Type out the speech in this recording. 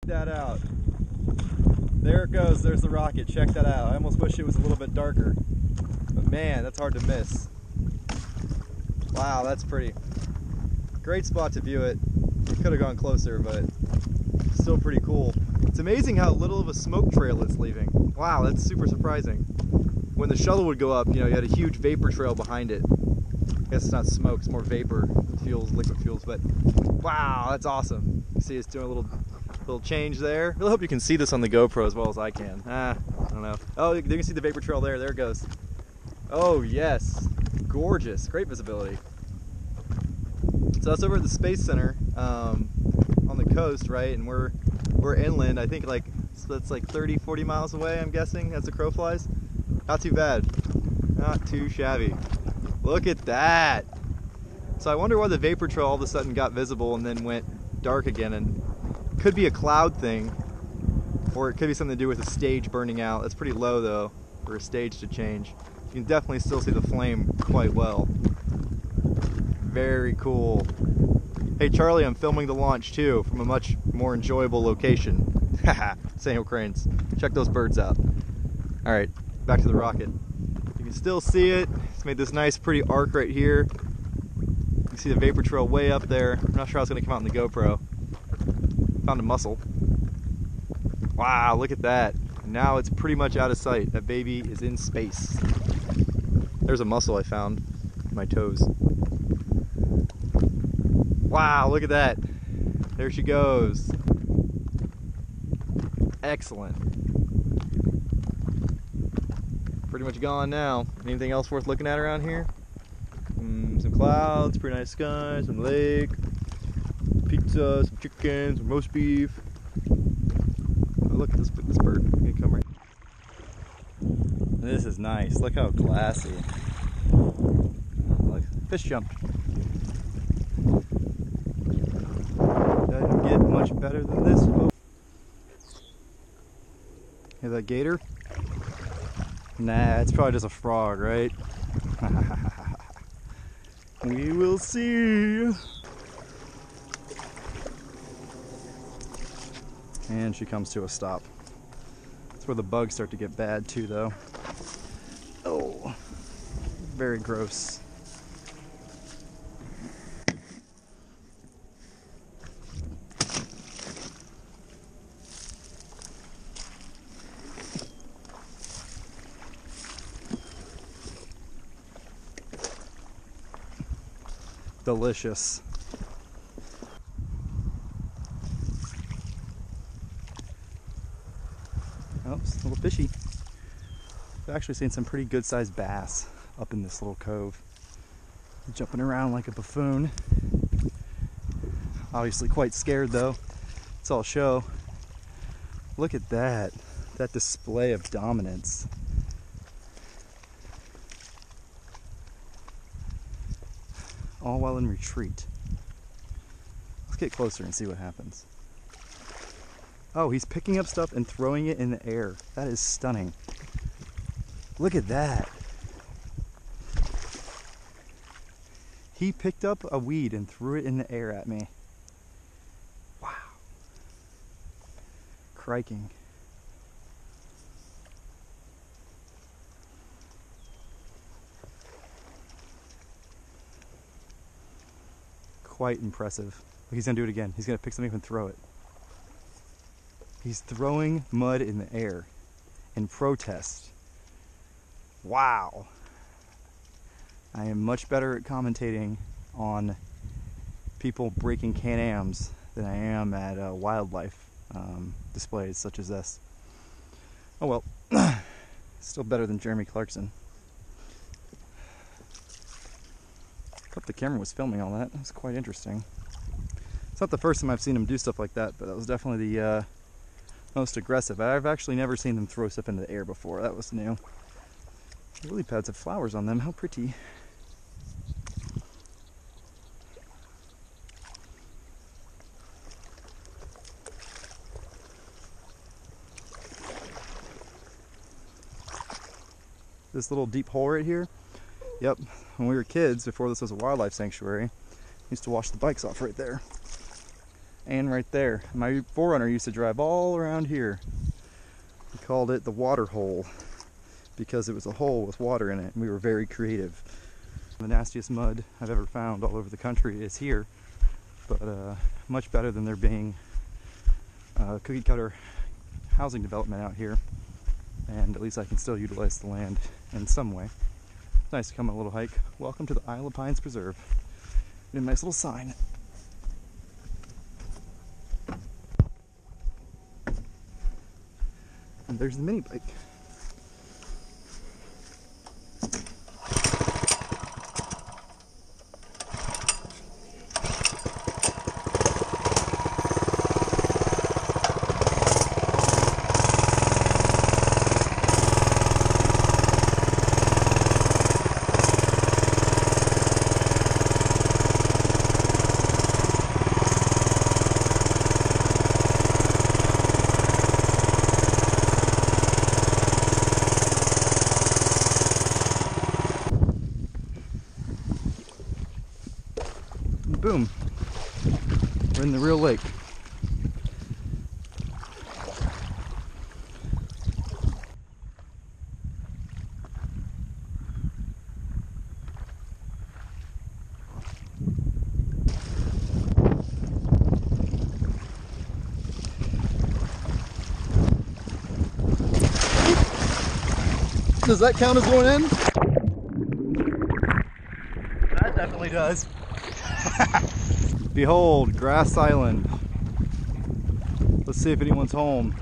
Check that out. There it goes, there's the rocket. Check that out. I almost wish it was a little bit darker. But man, that's hard to miss. Wow, that's pretty. Great spot to view it. It could have gone closer, but still pretty cool. It's amazing how little of a smoke trail it's leaving. Wow, that's super surprising. When the shuttle would go up, you know, you had a huge vapor trail behind it. I guess it's not smoke, it's more vapor fuels, liquid fuels, but wow, that's awesome. You see it's doing a little change there. I really hope you can see this on the GoPro as well as I can. I don't know. Oh, you can see the vapor trail there. There it goes. Oh yes, gorgeous, great visibility. So that's over at the Space Center on the coast, right? And we're inland. I think like that's like 30-40 miles away, I'm guessing, as the crow flies. Not too bad. Not too shabby. Look at that. So I wonder why the vapor trail all of a sudden got visible and then went dark again. And could be a cloud thing, or it could be something to do with the stage burning out. That's pretty low though for a stage to change. You can definitely still see the flame quite well. Very cool. Hey Charlie, I'm filming the launch too from a much more enjoyable location. Haha, San Diego cranes. Check those birds out. All right, back to the rocket. You can still see it. It's made this nice pretty arc right here. You can see the vapor trail way up there. I'm not sure how it's gonna come out in the GoPro. Found a mussel. Wow, look at that. Now it's pretty much out of sight. That baby is in space. There's a mussel I found with my toes. Wow, look at that. There she goes. Excellent. Pretty much gone now. Anything else worth looking at around here? Some clouds, pretty nice sky, some lake, pizza, some chicken, some roast beef. Oh, look at this bird. Can you come right? This is nice. Look how glassy. Look, fish jumped. Doesn't get much better than this. Oh. Hear that gator? Nah, it's probably just a frog, right? We will see. And she comes to a stop. That's where the bugs start to get bad too, though. Oh, very gross. Delicious. Oh, it's a little fishy. I've actually seen some pretty good sized bass up in this little cove. Jumping around like a buffoon. Obviously quite scared though. It's all show. Look at that. That display of dominance. All while in retreat. Let's get closer and see what happens. Oh, he's picking up stuff and throwing it in the air. That is stunning. Look at that. He picked up a weed and threw it in the air at me. Wow. Criking. Quite impressive. He's gonna do it again. He's gonna pick something up and throw it. He's throwing mud in the air in protest. Wow. I am much better at commentating on people breaking Can-Ams than I am at wildlife displays such as this. Oh well, still better than Jeremy Clarkson. I hope the camera was filming all that. It was quite interesting. It's not the first time I've seen him do stuff like that, but that was definitely the most aggressive. I've actually never seen them throw stuff into the air before. That was new. The lily pads have flowers on them. How pretty. This little deep hole right here. Yep, when we were kids, before this was a wildlife sanctuary, we used to wash the bikes off right there. and right there. My forerunner used to drive all around here. He called it the water hole because it was a hole with water in it, and we were very creative. The nastiest mud I've ever found all over the country is here, but much better than there being cookie cutter housing development out here, and at least I can still utilize the land in some way. It's nice to come on a little hike. Welcome to the Isle of Pines Preserve. And a nice little sign. And there's the mini bike. Boom, we're in the real lake. Does that count as going in? That definitely does. Behold, Grass Island. Let's see if anyone's home.